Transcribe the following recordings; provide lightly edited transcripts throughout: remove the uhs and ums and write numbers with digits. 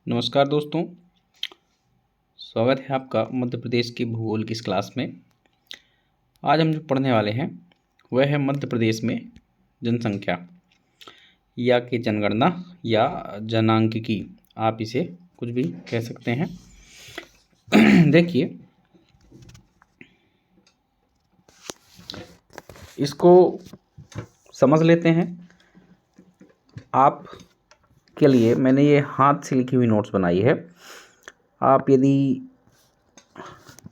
नमस्कार दोस्तों, स्वागत है आपका मध्य प्रदेश के भूगोल की इस क्लास में। आज हम जो पढ़ने वाले हैं वह है मध्य प्रदेश में जनसंख्या या कि जनगणना या जनांकिकी, आप इसे कुछ भी कह सकते हैं। देखिए, इसको समझ लेते हैं। आप के लिए मैंने ये हाथ से लिखी हुई नोट्स बनाई है। आप यदि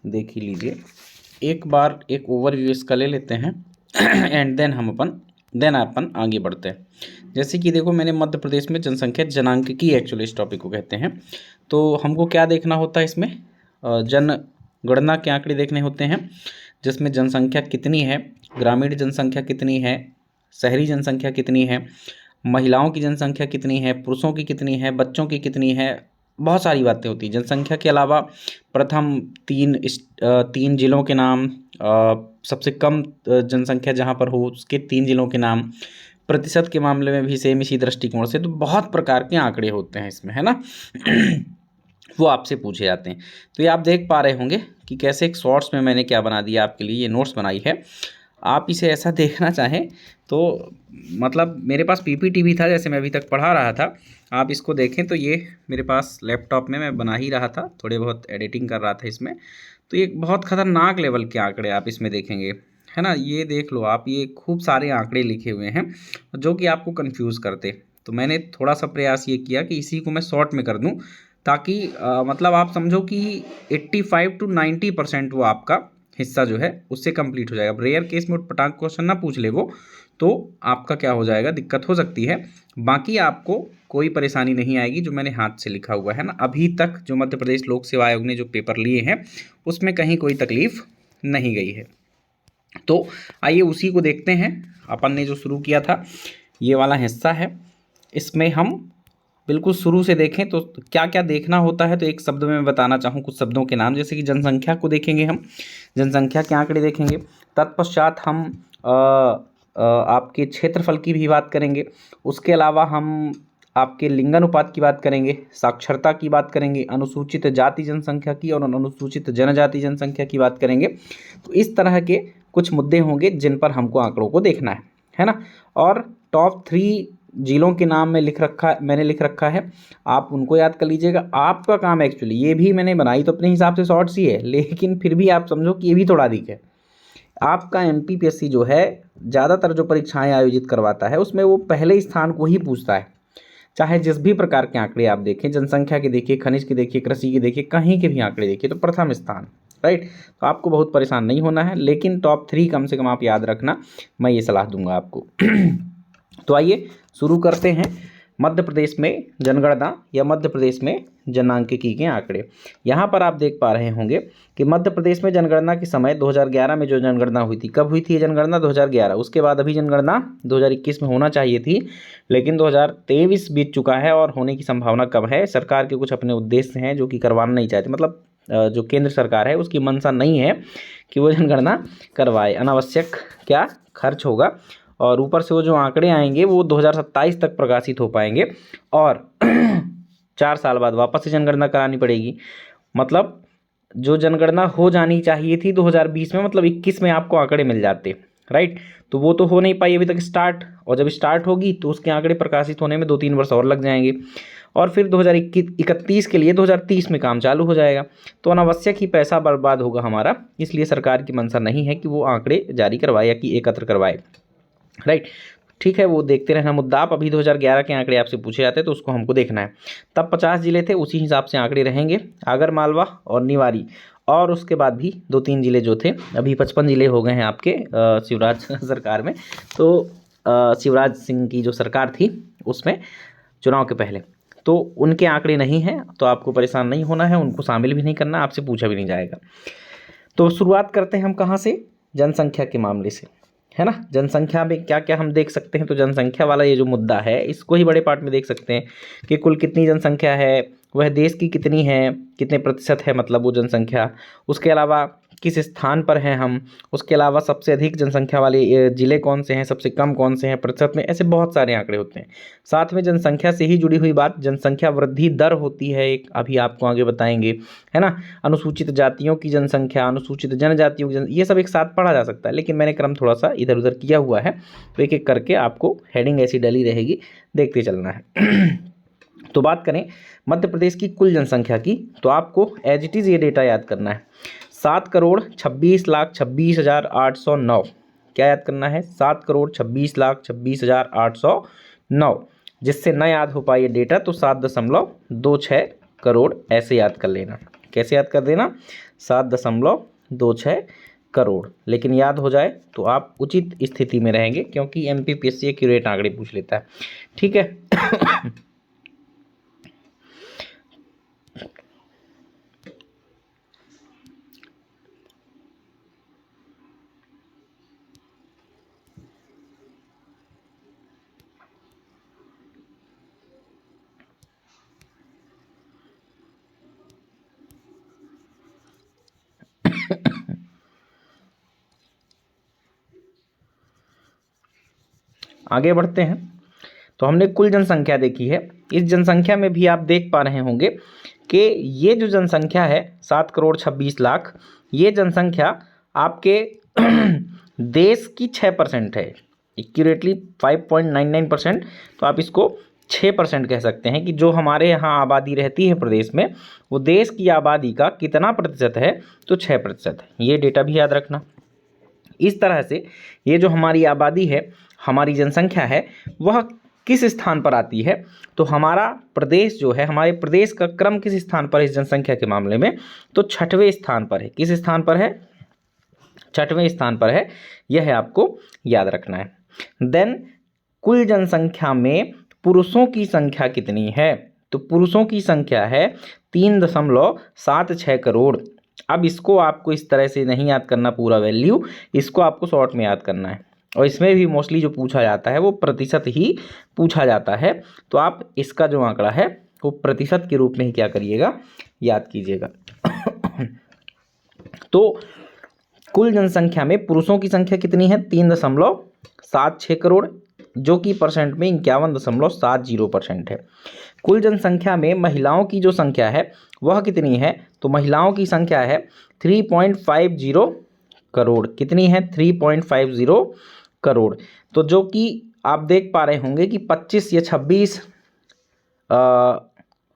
देख ही लीजिए, एक बार एक ओवरव्यू इसका ले लेते हैं एंड देन अपन आगे बढ़ते हैं। जैसे कि देखो, मैंने मध्य प्रदेश में जनसंख्या जनांकिकी एक्चुअली इस टॉपिक को कहते हैं। तो हमको क्या देखना होता है इसमें, जनगणना के आंकड़े देखने होते हैं, जिसमें जनसंख्या कितनी है, ग्रामीण जनसंख्या कितनी है, शहरी जनसंख्या कितनी है, महिलाओं की जनसंख्या कितनी है, पुरुषों की कितनी है, बच्चों की कितनी है, बहुत सारी बातें होती हैं। जनसंख्या के अलावा प्रथम तीन जिलों के नाम, सबसे कम जनसंख्या जहाँ पर हो उसके 3 जिलों के नाम, प्रतिशत के मामले में भी सेम इसी दृष्टिकोण से। तो बहुत प्रकार के आंकड़े होते हैं इसमें, है ना। वो आपसे पूछे जाते हैं। तो ये आप देख पा रहे होंगे कि कैसे एक शॉर्ट्स में मैंने क्या बना दिया आपके लिए, ये नोट्स बनाई है। आप इसे ऐसा देखना चाहें तो मतलब मेरे पास पीपीटी भी था, जैसे मैं अभी तक पढ़ा रहा था। आप इसको देखें तो ये मेरे पास लैपटॉप में मैं बना ही रहा था, थोड़े बहुत एडिटिंग कर रहा था इसमें। तो ये बहुत ख़तरनाक लेवल के आंकड़े आप इसमें देखेंगे, है ना। ये देख लो आप, ये खूब सारे आंकड़े लिखे हुए हैं जो कि आपको कंफ्यूज करते। तो मैंने थोड़ा सा प्रयास ये किया कि इसी को मैं शॉर्ट में कर दूं, ताकि मतलब आप समझो कि 85 to 90% वो आपका हिस्सा जो है उससे कंप्लीट हो जाएगा। अब रेयर केस में उटपटांग क्वेश्चन ना पूछ ले वो, तो आपका क्या हो जाएगा, दिक्कत हो सकती है। बाकी आपको कोई परेशानी नहीं आएगी, जो मैंने हाथ से लिखा हुआ है ना। अभी तक जो मध्य प्रदेश लोक सेवा आयोग ने जो पेपर लिए हैं उसमें कहीं कोई तकलीफ नहीं गई है। तो आइए उसी को देखते हैं। अपन ने जो शुरू किया था ये वाला हिस्सा है, इसमें हम बिल्कुल शुरू से देखें तो क्या क्या देखना होता है। तो एक शब्द में मैं बताना चाहूँ कुछ शब्दों के नाम, जैसे कि जनसंख्या को देखेंगे हम, जनसंख्या के आंकड़े देखेंगे। तत्पश्चात हम आपके क्षेत्रफल की भी बात करेंगे। उसके अलावा हम आपके लिंगानुपात की बात करेंगे, साक्षरता की बात करेंगे, अनुसूचित जाति जनसंख्या की और अनुसूचित जनजाति जनसंख्या की बात करेंगे। तो इस तरह के कुछ मुद्दे होंगे जिन पर हमको आंकड़ों को देखना है ना। और टॉप 3 जिलों के नाम मैंने लिख रखा है, आप उनको याद कर लीजिएगा। आपका काम एक्चुअली, ये भी मैंने बनाई तो अपने हिसाब से शॉर्ट्स ही है, लेकिन फिर भी आप समझो कि ये भी थोड़ा अधिक है। आपका एमपीपीएससी जो है ज़्यादातर जो परीक्षाएं आयोजित करवाता है उसमें वो पहले स्थान को ही पूछता है। चाहे जिस भी प्रकार के आंकड़े आप देखें, जनसंख्या के देखिए, खनिज के देखिए, कृषि के देखिए, कहीं के भी आंकड़े देखिए, तो प्रथम स्थान, राइट। तो आपको बहुत परेशान नहीं होना है, लेकिन टॉप 3 कम से कम आप याद रखना, मैं ये सलाह दूंगा आपको। तो आइए शुरू करते हैं मध्य प्रदेश में जनगणना या मध्य प्रदेश में जनांकिकी के आंकड़े। यहाँ पर आप देख पा रहे होंगे कि मध्य प्रदेश में जनगणना के समय 2011 में जो जनगणना हुई थी, कब हुई थी ये जनगणना? 2011। उसके बाद अभी जनगणना 2021 में होना चाहिए थी, लेकिन 2023 बीत चुका है और होने की संभावना कम है। सरकार के कुछ अपने उद्देश्य हैं जो कि करवाना नहीं चाहते, मतलब जो केंद्र सरकार है उसकी मंशा नहीं है कि वो जनगणना करवाए, अनावश्यक क्या खर्च होगा। और ऊपर से वो जो आंकड़े आएंगे वो 2027 तक प्रकाशित हो पाएंगे और 4 साल बाद वापस से जनगणना करानी पड़ेगी। मतलब जो जनगणना हो जानी चाहिए थी 2020 में, मतलब 21 में आपको आंकड़े मिल जाते, राइट। तो वो तो हो नहीं पाई अभी तक स्टार्ट, और जब स्टार्ट होगी तो उसके आंकड़े प्रकाशित होने में 2-3 वर्ष और लग जाएंगे, और फिर 2031 के लिए 2030 में काम चालू हो जाएगा। तो अनावश्यक ही पैसा बर्बाद होगा हमारा, इसलिए सरकार की मंशा नहीं है कि वो आंकड़े जारी करवाए या कि एकत्र करवाए, राइट। ठीक है, वो देखते रहना मुद्दा। आप अभी 2011 के आंकड़े आपसे पूछे जाते हैं तो उसको हमको देखना है। तब 50 जिले थे, उसी हिसाब से आंकड़े रहेंगे, आगर मालवा और निवारी, और उसके बाद भी 2-3 जिले जो थे। अभी 55 जिले हो गए हैं आपके शिवराज सरकार में। तो शिवराज सिंह की जो सरकार थी उसमें चुनाव के पहले, तो उनके आंकड़े नहीं हैं, तो आपको परेशान नहीं होना है, उनको शामिल भी नहीं करना, आपसे पूछा भी नहीं जाएगा। तो शुरुआत करते हैं हम कहाँ से? जनसंख्या के मामले से, है ना। जनसंख्या में क्या क्या हम देख सकते हैं? तो जनसंख्या वाला ये जो मुद्दा है इसको ही बड़े पार्ट में देख सकते हैं कि कुल कितनी जनसंख्या है, वह देश की कितनी है, कितने प्रतिशत है, मतलब वो जनसंख्या। उसके अलावा किस स्थान पर हैं हम, उसके अलावा सबसे अधिक जनसंख्या वाले ज़िले कौन से हैं, सबसे कम कौन से हैं प्रतिशत में, ऐसे बहुत सारे आंकड़े होते हैं। साथ में जनसंख्या से ही जुड़ी हुई बात जनसंख्या वृद्धि दर होती है एक, अभी आपको आगे बताएंगे, है ना। अनुसूचित जातियों की जनसंख्या, अनुसूचित जनजातियों की ये सब एक साथ पढ़ा जा सकता है, लेकिन मैंने क्रम थोड़ा सा इधर उधर किया हुआ है, तो एक एक करके आपको हेडिंग ऐसी डली रहेगी, देखते चलना है। तो बात करें मध्य प्रदेश की कुल जनसंख्या की, तो आपको एज इट इज़ ये डेटा याद करना है, 7,26,26,809। क्या याद करना है? 7,26,26,809। जिससे न याद हो पाए ये डेटा तो 7.26 करोड़ ऐसे याद कर लेना। कैसे याद कर देना? 7.26 करोड़। लेकिन याद हो जाए तो आप उचित स्थिति में रहेंगे, क्योंकि MPPSC एक्यूरेट आंकड़े पूछ लेता है। ठीक है। आगे बढ़ते हैं। तो हमने कुल जनसंख्या देखी है। इस जनसंख्या में भी आप देख पा रहे होंगे कि ये जो जनसंख्या है 7,26,00,000, ये जनसंख्या आपके देश की 6% है, एक्यूरेटली 5.99%। तो आप इसको 6% कह सकते हैं कि जो हमारे यहाँ आबादी रहती है प्रदेश में, वो देश की आबादी का कितना प्रतिशत है, तो 6% है। ये डेटा भी याद रखना। इस तरह से ये जो हमारी आबादी है, हमारी जनसंख्या है, वह किस स्थान पर आती है, तो हमारा प्रदेश जो है, हमारे प्रदेश का क्रम किस स्थान पर है इस जनसंख्या के मामले में, तो 6वें स्थान पर है। किस स्थान पर है? 6वें स्थान पर है। यह आपको याद रखना है। देन कुल जनसंख्या में पुरुषों की संख्या कितनी है, तो पुरुषों की संख्या है 3.76 करोड़। अब इसको आपको इस तरह से नहीं याद करना पूरा वैल्यू, इसको आपको शॉर्ट में याद करना है, और इसमें भी मोस्टली जो पूछा जाता है वो प्रतिशत ही पूछा जाता है। तो आप इसका जो आंकड़ा है वो प्रतिशत के रूप में ही क्या करिएगा, याद कीजिएगा। तो कुल जनसंख्या में पुरुषों की संख्या कितनी है? 3.76 करोड़, जो कि परसेंट में 51.70% है। कुल जनसंख्या में महिलाओं की जो संख्या है वह कितनी है, तो महिलाओं की संख्या है 3.50 करोड़। कितनी है? 3.50 करोड़। तो जो कि आप देख पा रहे होंगे कि 25 या 26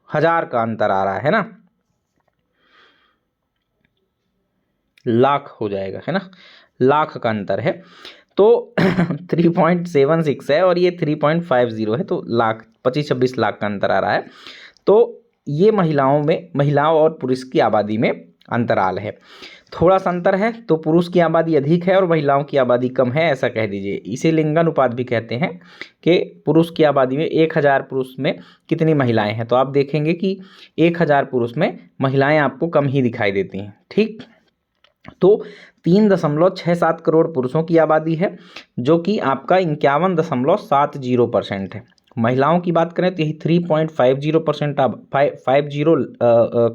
हज़ार का अंतर आ रहा है ना, लाख हो जाएगा, है ना, लाख का अंतर है। तो 3.76 है और ये 3.50 है, तो लाख 25-26 लाख का अंतर आ रहा है। तो ये महिलाओं और पुरुष की आबादी में अंतराल है। थोड़ा सा अंतर है, तो पुरुष की आबादी अधिक है और महिलाओं की आबादी कम है, ऐसा कह दीजिए। इसे लिंगानुपात भी कहते हैं कि पुरुष की आबादी में 1000 पुरुष में कितनी महिलाएं हैं। तो आप देखेंगे कि 1000 पुरुष में महिलाएं आपको कम ही दिखाई देती हैं। ठीक, तो 3.67 करोड़ पुरुषों की आबादी है, जो कि आपका 51.70% है। महिलाओं की बात करें तो यही 3.50% 50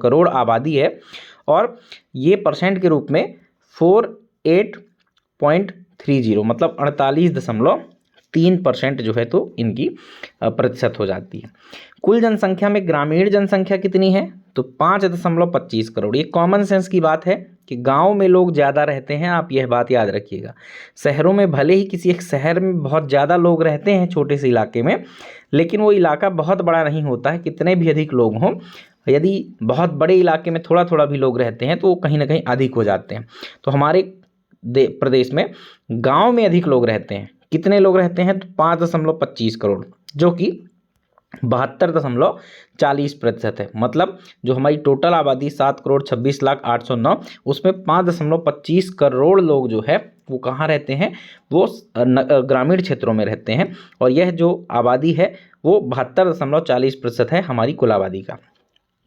करोड़ आबादी है, और ये परसेंट के रूप में 48.30 मतलब 48.3% जो है तो इनकी प्रतिशत हो जाती है। कुल जनसंख्या में ग्रामीण जनसंख्या कितनी है, तो 5.25 करोड़। ये कॉमन सेंस की बात है कि गांव में लोग ज़्यादा रहते हैं, आप यह बात याद रखिएगा। शहरों में भले ही किसी एक शहर में बहुत ज़्यादा लोग रहते हैं छोटे से इलाके में, लेकिन वो इलाका बहुत बड़ा नहीं होता है, कितने भी अधिक लोग हों। यदि बहुत बड़े इलाके में थोड़ा थोड़ा भी लोग रहते हैं तो वो कहीं ना कहीं अधिक हो जाते हैं। तो हमारे प्रदेश में गाँव में अधिक लोग रहते हैं। कितने लोग रहते हैं, तो 5.25 करोड़, जो कि 72.40% है। मतलब जो हमारी टोटल आबादी 7,26,08,09, उसमें 5.25 करोड़ लोग जो है वो कहाँ रहते हैं, वो ग्रामीण क्षेत्रों में रहते हैं। और यह जो आबादी है वो 72.40% है हमारी कुल आबादी का।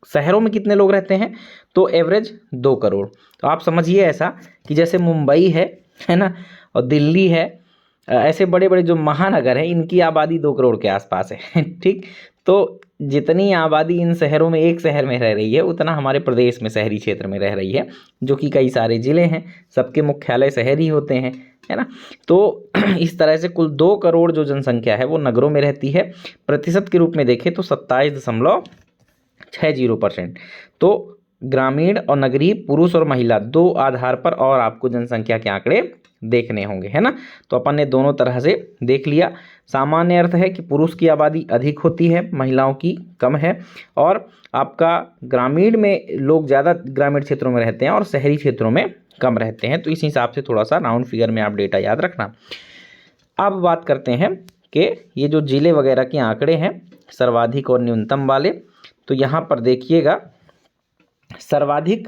शहरों में कितने लोग रहते हैं, तो एवरेज 2 करोड़। तो आप समझिए ऐसा कि जैसे मुंबई है ना, और दिल्ली है, ऐसे बड़े बड़े जो महानगर हैं इनकी आबादी 2 करोड़ के आसपास है। ठीक, तो जितनी आबादी इन शहरों में, एक शहर में रह रही है, उतना हमारे प्रदेश में शहरी क्षेत्र में रह रही है, जो कि कई सारे ज़िले हैं, सबके मुख्यालय शहर ही होते हैं, है ना। तो इस तरह से कुल 2 करोड़ जो जनसंख्या है वो नगरों में रहती है। प्रतिशत के रूप में देखें तो 27.60%। तो ग्रामीण और नगरीय, पुरुष और महिला, 2 आधार पर और आपको जनसंख्या के आंकड़े देखने होंगे, है ना। तो अपन ने दोनों तरह से देख लिया। सामान्य अर्थ है कि पुरुष की आबादी अधिक होती है, महिलाओं की कम है, और आपका ग्रामीण में लोग ज़्यादा ग्रामीण क्षेत्रों में रहते हैं और शहरी क्षेत्रों में कम रहते हैं। तो इस हिसाब से थोड़ा सा राउंड फिगर में आप डेटा याद रखना। अब बात करते हैं कि ये जो जिले वगैरह के आंकड़े हैं सर्वाधिक और न्यूनतम वाले, तो यहाँ पर देखिएगा सर्वाधिक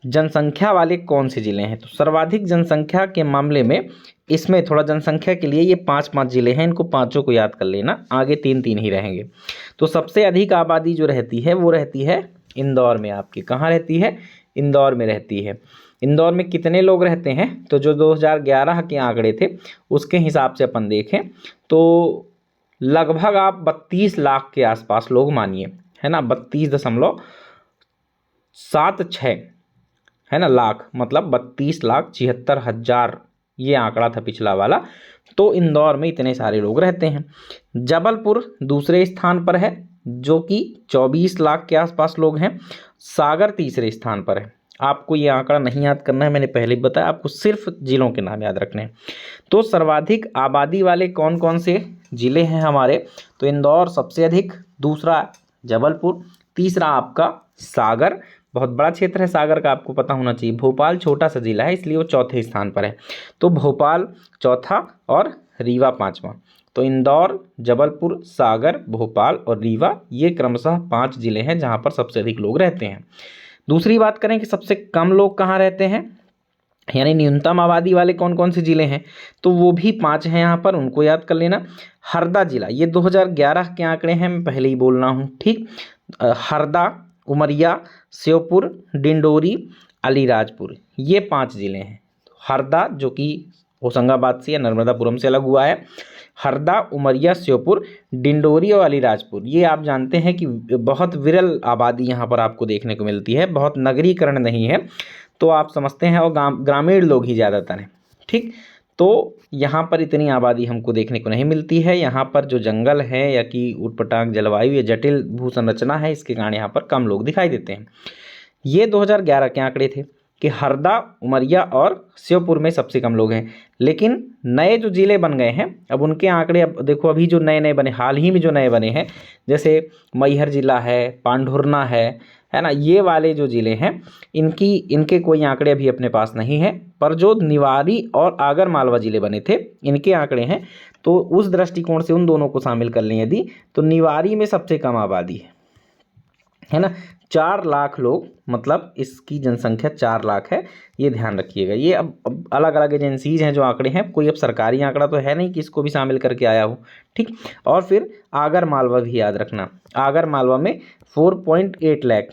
जनसंख्या वाले कौन से ज़िले हैं। तो सर्वाधिक जनसंख्या के मामले में इसमें थोड़ा जनसंख्या के लिए ये 5 ज़िले हैं, इनको पाँचों को याद कर लेना, आगे 3 ही रहेंगे। तो सबसे अधिक आबादी जो रहती है वो रहती है इंदौर में। आपकी कहाँ रहती है? इंदौर में रहती है। इंदौर में कितने लोग रहते हैं? तो जो 2011 के आंकड़े थे उसके हिसाब से अपन देखें तो लगभग आप 32 लाख के आसपास लोग मानिए, है ना, 32.76 है ना लाख, मतलब 32,76,000 ये आंकड़ा था पिछला वाला। तो इंदौर में इतने सारे लोग रहते हैं। जबलपुर दूसरे स्थान पर है जो कि 24 लाख के आसपास लोग हैं। सागर तीसरे स्थान पर है। आपको ये आंकड़ा नहीं याद करना है, मैंने पहले ही बताया, आपको सिर्फ जिलों के नाम याद रखने हैं। तो सर्वाधिक आबादी वाले कौन कौन से जिले हैं हमारे? तो इंदौर सबसे अधिक, दूसरा जबलपुर, तीसरा आपका सागर, बहुत बड़ा क्षेत्र है सागर का, आपको पता होना चाहिए। भोपाल छोटा सा जिला है इसलिए वो चौथे स्थान पर है। तो भोपाल चौथा और रीवा 5वां। तो इंदौर, जबलपुर, सागर, भोपाल और रीवा ये क्रमशः 5 जिले हैं जहाँ पर सबसे अधिक लोग रहते हैं। दूसरी बात करें कि सबसे कम लोग कहाँ रहते हैं, यानी न्यूनतम आबादी वाले कौन कौन से जिले हैं, तो वो भी 5 हैं यहाँ पर, उनको याद कर लेना। हरदा जिला, ये 2011 के आंकड़े हैं, मैं पहले ही बोल रहा हूँ, ठीक। हरदा, उमरिया, श्योपुर, डिंडोरी, अलीराजपुर, ये 5 जिले हैं। हरदा जो कि होशंगाबाद से या नर्मदापुरम से अलग हुआ है, हरदा, उमरिया, श्योपुर, डिंडोरी और अलीराजपुर, ये आप जानते हैं कि बहुत विरल आबादी यहाँ पर आपको देखने को मिलती है, बहुत नगरीकरण नहीं है, तो आप समझते हैं, और ग्रामीण लोग ही ज़्यादातर हैं, ठीक। तो यहाँ पर इतनी आबादी हमको देखने को नहीं मिलती है। यहाँ पर जो जंगल है या कि ऊटपटांग जलवायु या जटिल भू संरचना है, इसके कारण यहाँ पर कम लोग दिखाई देते हैं। ये 2011 के आंकड़े थे कि हरदा, उमरिया और श्योपुर में सबसे कम लोग हैं। लेकिन नए जो ज़िले बन गए हैं अब उनके आंकड़े, अब देखो अभी जो नए नए बने, हाल ही में जो नए बने हैं, जैसे मैहर ज़िला है, पांढुर्ना है ना, ये वाले जो ज़िले हैं इनके कोई आंकड़े अभी अपने पास नहीं है। पर जो निवाड़ी और आगर मालवा ज़िले बने थे इनके आंकड़े हैं। तो उस दृष्टिकोण से उन दोनों को शामिल कर लें यदि, तो निवाड़ी में सबसे कम आबादी है ना, 4 लाख लोग, मतलब इसकी जनसंख्या 4 लाख है, ये ध्यान रखिएगा। ये अब अलग अलग एजेंसीज हैं जो आंकड़े हैं, कोई अब सरकारी आंकड़ा तो है नहीं कि इसको भी शामिल करके आया हो, ठीक। और फिर आगर मालवा भी याद रखना, आगर मालवा में 4.8 लाख,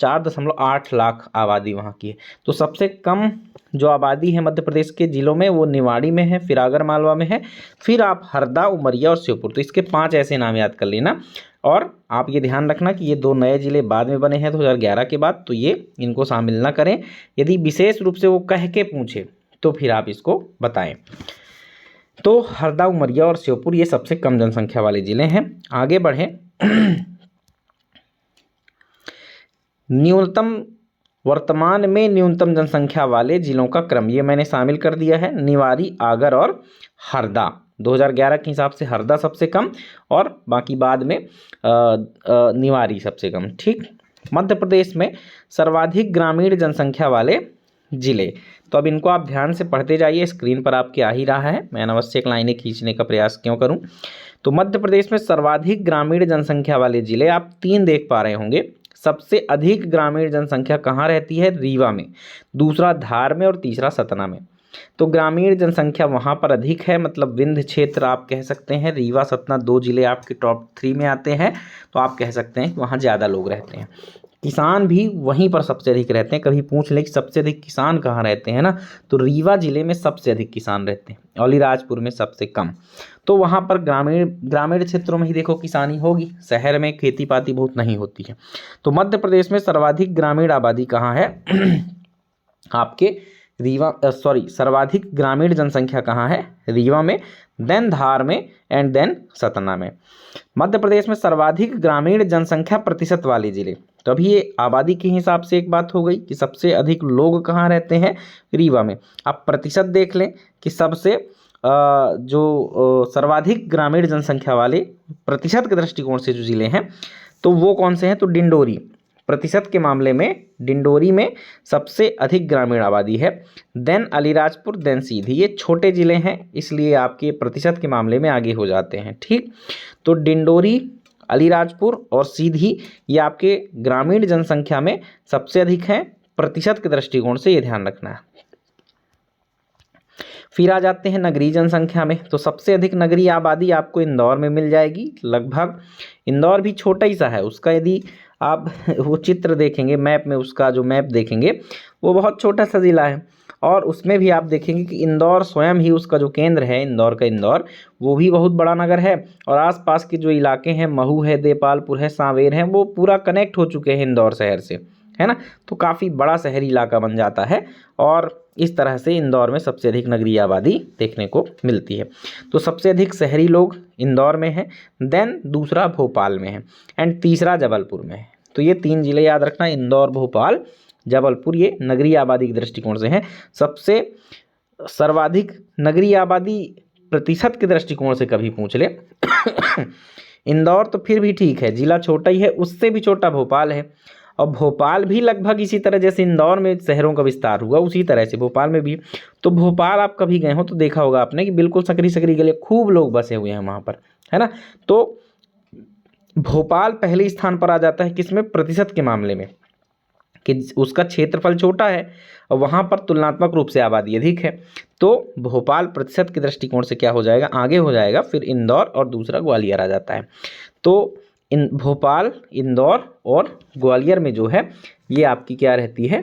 4.8 लाख आबादी वहाँ की है। तो सबसे कम जो आबादी है मध्य प्रदेश के ज़िलों में वो निवाड़ी में है, फिर आगर मालवा में है, फिर आप हरदा, उमरिया और श्योपुर, तो इसके 5 ऐसे नाम याद कर लेना। और आप ये ध्यान रखना कि ये 2 नए ज़िले बाद में बने हैं 2011 के बाद, तो ये इनको शामिल ना करें। यदि विशेष रूप से वो कह के पूछे तो फिर आप इसको बताएं। तो हरदा, उमरिया और श्योपुर ये सबसे कम जनसंख्या वाले ज़िले हैं। आगे बढ़ें। न्यूनतम, वर्तमान में न्यूनतम जनसंख्या वाले जिलों का क्रम ये मैंने शामिल कर दिया है, निवाड़ी, आगर और हरदा। 2011 के हिसाब से हरदा सबसे कम और बाकी बाद में निवाड़ी सबसे कम, ठीक। मध्य प्रदेश में सर्वाधिक ग्रामीण जनसंख्या वाले जिले, तो अब इनको आप ध्यान से पढ़ते जाइए, स्क्रीन पर आपके आ ही रहा है, मैं अनावश्यक लाइनें खींचने का प्रयास क्यों करूं। तो मध्य प्रदेश में सर्वाधिक ग्रामीण जनसंख्या वाले जिले आप 3 देख पा रहे होंगे। सबसे अधिक ग्रामीण जनसंख्या कहाँ रहती है? रीवा में, दूसरा धार में और तीसरा सतना में। तो ग्रामीण जनसंख्या वहाँ पर अधिक है, मतलब विंध्य क्षेत्र आप कह सकते हैं। रीवा, सतना 2 जिले आपके टॉप 3 में आते हैं, तो आप कह सकते हैं वहाँ ज़्यादा लोग रहते हैं। किसान भी वहीं पर सबसे अधिक रहते हैं। कभी पूछ ले कि सबसे अधिक किसान कहाँ रहते हैं ना, तो रीवा जिले में सबसे अधिक किसान रहते हैं, अलीराजपुर में सबसे कम। तो वहाँ पर ग्रामीण क्षेत्रों में ही देखो किसानी होगी, शहर में खेती पाती बहुत नहीं होती है। तो मध्य प्रदेश में सर्वाधिक ग्रामीण आबादी कहाँ है? आपके सर्वाधिक ग्रामीण जनसंख्या कहाँ है? रीवा में, देन धार में एंड देन सतना में। मध्य प्रदेश में सर्वाधिक ग्रामीण जनसंख्या प्रतिशत वाले जिले, तो अभी ये आबादी के हिसाब से एक बात हो गई कि सबसे अधिक लोग कहाँ रहते हैं? रीवा में। अब प्रतिशत देख लें कि सबसे सर्वाधिक ग्रामीण जनसंख्या वाले प्रतिशत के दृष्टिकोण से जो जिले हैं तो वो कौन से हैं? तो डिंडोरी, प्रतिशत के मामले में डिंडोरी में सबसे अधिक ग्रामीण आबादी है, देन अलीराजपुर, देन सीधी। ये छोटे जिले हैं इसलिए आपके प्रतिशत के मामले में आगे हो जाते हैं, ठीक। तो डिंडोरी, अलीराजपुर और सीधी ये आपके ग्रामीण जनसंख्या में सबसे अधिक हैं प्रतिशत के दृष्टिकोण से, ये ध्यान रखना है। फिर आ जाते हैं नगरीय जनसंख्या में, तो सबसे अधिक नगरीय आबादी आपको इंदौर में मिल जाएगी लगभग। इंदौर भी छोटा ही सा है, उसका यदि आप वो चित्र देखेंगे मैप में, उसका जो मैप देखेंगे वो बहुत छोटा सा ज़िला है, और उसमें भी आप देखेंगे कि इंदौर स्वयं ही उसका जो केंद्र है इंदौर का, इंदौर वो भी बहुत बड़ा नगर है, और आसपास के जो इलाके हैं, महू है, देपालपुर है, सांवेर है, वो पूरा कनेक्ट हो चुके हैं इंदौर शहर से, है ना। तो काफ़ी बड़ा शहरी इलाका बन जाता है, और इस तरह से इंदौर में सबसे अधिक नगरीय आबादी देखने को मिलती है। तो सबसे अधिक शहरी लोग इंदौर में हैं, देन दूसरा भोपाल में है, एंड तीसरा जबलपुर में है। तो ये 3 जिले याद रखना, इंदौर, भोपाल, जबलपुर, ये नगरीय आबादी के दृष्टिकोण से हैं। सबसे सर्वाधिक नगरीय आबादी प्रतिशत के दृष्टिकोण से कभी पूछ ले इंदौर तो फिर भी ठीक है, जिला छोटा ही है, उससे भी छोटा भोपाल है, और भोपाल भी लगभग इसी तरह जैसे इंदौर में शहरों का विस्तार हुआ उसी तरह से भोपाल में भी। तो भोपाल आप कभी गए हो तो देखा होगा आपने कि बिल्कुल सकरी सकरी गली, खूब लोग बसे हुए हैं वहाँ पर, है ना। तो भोपाल पहले स्थान पर आ जाता है किसमें? प्रतिशत के मामले में, कि उसका क्षेत्रफल छोटा है और वहाँ पर तुलनात्मक रूप से आबादी अधिक है। तो भोपाल प्रतिशत के दृष्टिकोण से क्या हो जाएगा? आगे हो जाएगा, फिर इंदौर और दूसरा ग्वालियर आ जाता है। तो भोपाल, इंदौर और ग्वालियर में जो है ये आपकी क्या रहती है?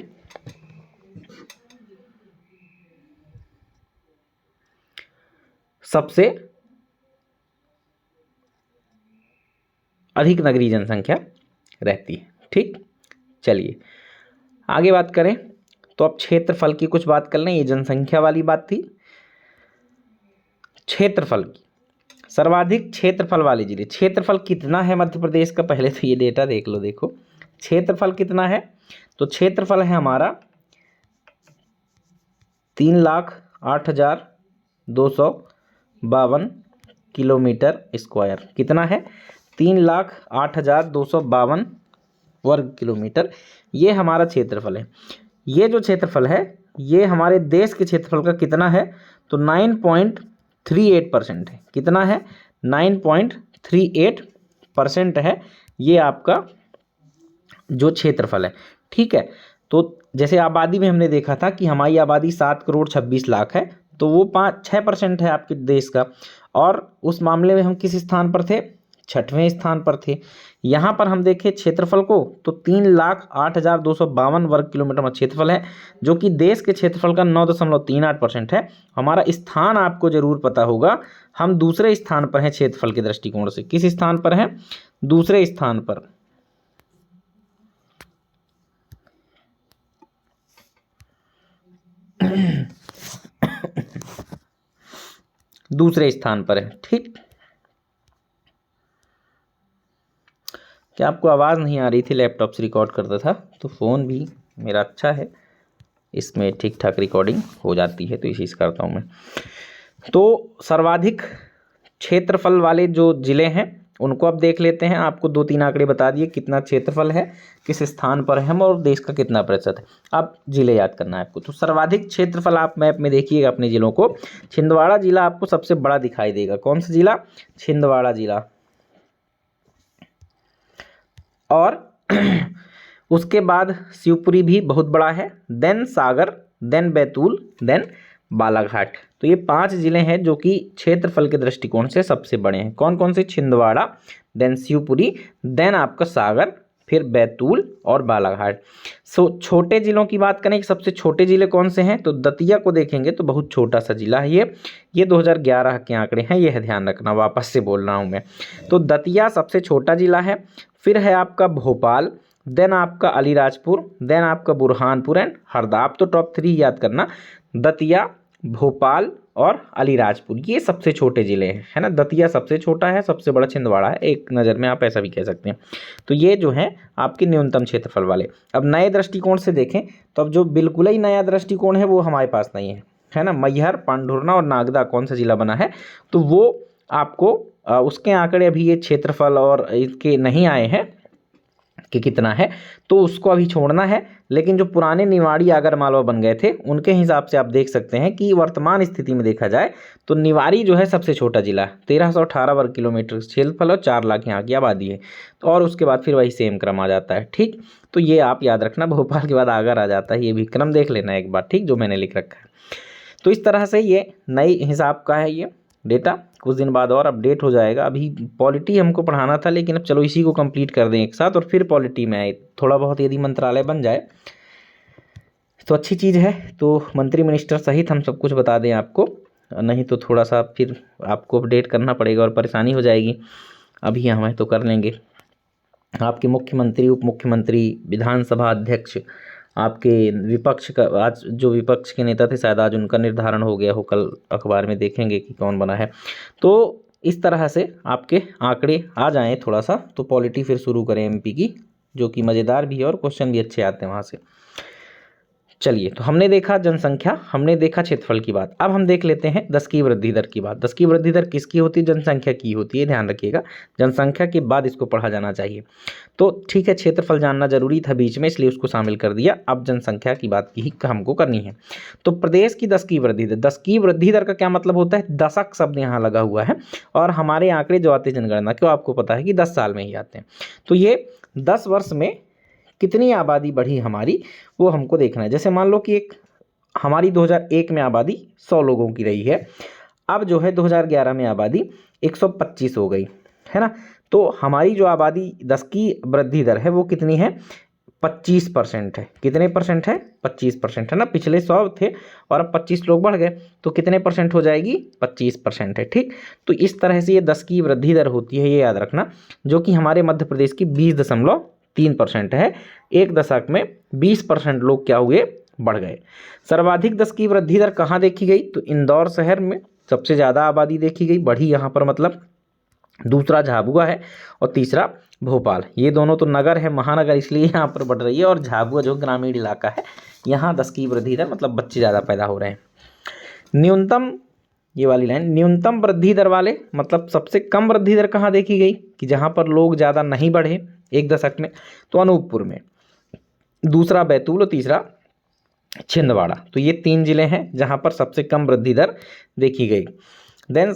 सबसे अधिक नगरीय जनसंख्या रहती है, ठीक। चलिए आगे बात करें, तो अब क्षेत्रफल की कुछ बात कर लें, ये जनसंख्या वाली बात थी। क्षेत्रफल की, सर्वाधिक क्षेत्रफल वाले जिले, क्षेत्रफल कितना है मध्य प्रदेश का? पहले तो ये डेटा देख लो, देखो क्षेत्रफल कितना है। तो क्षेत्रफल है हमारा 3,08,252 किलोमीटर स्क्वायर। कितना है? 3,08,252 वर्ग किलोमीटर, ये हमारा क्षेत्रफल है। ये जो क्षेत्रफल है ये हमारे देश के क्षेत्रफल का कितना है? तो 9.38% है। कितना है? 9.38% है ये आपका जो क्षेत्रफल है, ठीक है। तो जैसे आबादी में हमने देखा था कि हमारी आबादी 7,26,00,000 है, तो वो 5-6% है आपके देश का, और उस मामले में हम किस स्थान पर थे? 6वें स्थान पर थे। यहाँ पर हम देखें क्षेत्रफल को तो 3,08,252 वर्ग किलोमीटर में क्षेत्रफल है, जो कि देश के क्षेत्रफल का 9.38% है। हमारा स्थान आपको जरूर पता होगा, हम दूसरे स्थान पर हैं क्षेत्रफल के दृष्टिकोण से। किस स्थान पर हैं? दूसरे स्थान पर। दूसरे स्थान पर है, ठीक। क्या आपको आवाज़ नहीं आ रही थी? लैपटॉप से रिकॉर्ड करता था, तो फ़ोन भी मेरा अच्छा है, इसमें ठीक ठाक रिकॉर्डिंग हो जाती है, तो इसी से करता हूँ मैं। तो सर्वाधिक क्षेत्रफल वाले जो ज़िले हैं उनको अब देख लेते हैं। आपको 2-3 आंकड़े बता दिए, कितना क्षेत्रफल है, किस स्थान पर है हम, और देश का कितना प्रतिशत है। अब जिले याद करना है आपको। तो सर्वाधिक क्षेत्रफल आप मैप में देखिएगा अपने ज़िलों को, छिंदवाड़ा जिला आपको सबसे बड़ा दिखाई देगा। कौन सा जिला? छिंदवाड़ा जिला। और उसके बाद शिवपुरी भी बहुत बड़ा है, देन सागर, देन बैतूल, देन बालाघाट। तो ये 5 जिले हैं जो कि क्षेत्रफल के दृष्टिकोण से सबसे बड़े हैं। कौन कौन से? छिंदवाड़ा, देन शिवपुरी, देन आपका सागर, फिर बैतूल और बालाघाट। छोटे जिलों की बात करें कि सबसे छोटे जिले कौन से हैं, तो दतिया को देखेंगे तो बहुत छोटा सा जिला है ये 2011 के आंकड़े हैं, ये है, ध्यान रखना, वापस से बोल रहा हूँ मैं। तो दतिया सबसे छोटा जिला है। फिर है आपका भोपाल, देन आपका अलीराजपुर, देन आपका बुरहानपुर एंड हरदा। आप तो टॉप 3 याद करना, दतिया, भोपाल और अलीराजपुर, ये सबसे छोटे ज़िले हैं, है ना। दतिया सबसे छोटा है, सबसे बड़ा छिंदवाड़ा है, एक नज़र में आप ऐसा भी कह सकते हैं। तो ये जो है आपके न्यूनतम क्षेत्रफल वाले। अब नए दृष्टिकोण से देखें तो अब जो बिल्कुल ही नया दृष्टिकोण है वो हमारे पास नहीं है ना। मैहर, पांढुर्ना और नागदा कौन सा जिला बना है, तो वो आपको उसके आंकड़े अभी ये क्षेत्रफल और इसके नहीं आए हैं कि कितना है, तो उसको अभी छोड़ना है। लेकिन जो पुराने निवाड़ी आगर मालवा बन गए थे उनके हिसाब से आप देख सकते हैं कि वर्तमान स्थिति में देखा जाए तो निवाड़ी जो है सबसे छोटा जिला है, 1318 वर्ग किलोमीटर क्षेत्रफल और 4 लाख यहाँ की आबादी है। तो और उसके बाद फिर वही सेम क्रम आ जाता है, ठीक। तो ये आप याद रखना, भोपाल के बाद आगर आ जाता है, ये भी क्रम देख लेना एक बार, ठीक, जो मैंने लिख रखा है। तो इस तरह से ये नई हिसाब का है ये डेटा, कुछ दिन बाद और अपडेट हो जाएगा। अभी पॉलिटी हमको पढ़ाना था, लेकिन अब चलो इसी को कंप्लीट कर दें एक साथ और फिर पॉलिटी में आए। थोड़ा बहुत यदि मंत्रालय बन जाए तो अच्छी चीज़ है, तो मंत्री मिनिस्टर सहित हम सब कुछ बता दें आपको, नहीं तो थोड़ा सा फिर आपको अपडेट करना पड़ेगा और परेशानी हो जाएगी। अभी हमें तो कर लेंगे। आपके मुख्यमंत्री, उप मुख्यमंत्री, विधानसभा अध्यक्ष, आपके विपक्ष का, आज जो विपक्ष के नेता थे शायद आज उनका निर्धारण हो गया हो, कल अखबार में देखेंगे कि कौन बना है। तो इस तरह से आपके आंकड़े आ जाएं थोड़ा सा, तो पॉलिटी फिर शुरू करें एमपी की, जो कि मज़ेदार भी है और क्वेश्चन भी अच्छे आते हैं वहाँ से। चलिए, तो हमने देखा जनसंख्या, हमने देखा क्षेत्रफल की बात। अब हम देख लेते हैं 10 की वृद्धि दर की बात। 10 की वृद्धि दर किसकी होती है, जनसंख्या की होती है, ध्यान रखिएगा, जनसंख्या के बाद इसको पढ़ा जाना चाहिए। तो ठीक है, क्षेत्रफल जानना जरूरी था बीच में, इसलिए उसको शामिल कर दिया। अब जनसंख्या की बात ही हमको करनी है। तो प्रदेश की 10 की वृद्धि दर, 10 की वृद्धि दर का क्या मतलब होता है, दशक शब्द यहाँ लगा हुआ है, और हमारे आंकड़े जो आते जनगणना क्यों आपको पता है कि 10 साल में ही आते हैं। तो ये 10 वर्ष में कितनी आबादी बढ़ी हमारी, वो हमको देखना है। जैसे मान लो कि एक हमारी 2001 में आबादी 100 लोगों की रही है, अब जो है 2011 में आबादी 125 हो गई, है ना। तो हमारी जो आबादी 10 की वृद्धि दर है वो कितनी है, 25% है। कितने परसेंट है, 25% है ना। पिछले 100 थे और अब 25 लोग बढ़ गए, तो कितने परसेंट हो जाएगी, 25% है, ठीक। तो इस तरह से ये 10 की वृद्धि दर होती है, ये याद रखना, जो कि हमारे मध्य प्रदेश की 20.3% है। एक दशक में 20% लोग क्या हुए, बढ़ गए। सर्वाधिक 10 की वृद्धि दर कहाँ देखी गई, तो इंदौर शहर में सबसे ज़्यादा आबादी देखी गई, बढ़ी यहाँ पर, मतलब दूसरा झाबुआ है और तीसरा भोपाल। ये दोनों तो नगर है, महानगर, इसलिए यहाँ पर बढ़ रही है। और झाबुआ जो ग्रामीण इलाका है, यहाँ 10 की वृद्धि दर, मतलब बच्चे ज़्यादा पैदा हो रहे हैं। न्यूनतम, ये वाली लाइन, न्यूनतम वृद्धि दर वाले, मतलब सबसे कम वृद्धि दर कहाँ देखी गई, कि जहाँ पर लोग ज़्यादा नहीं बढ़े एक दशक में, तो अनूपपुर में, दूसरा बैतूल और तीसरा छिंदवाड़ा। तो ये 3 जिले हैं जहाँ पर सबसे कम वृद्धि दर देखी गई। देन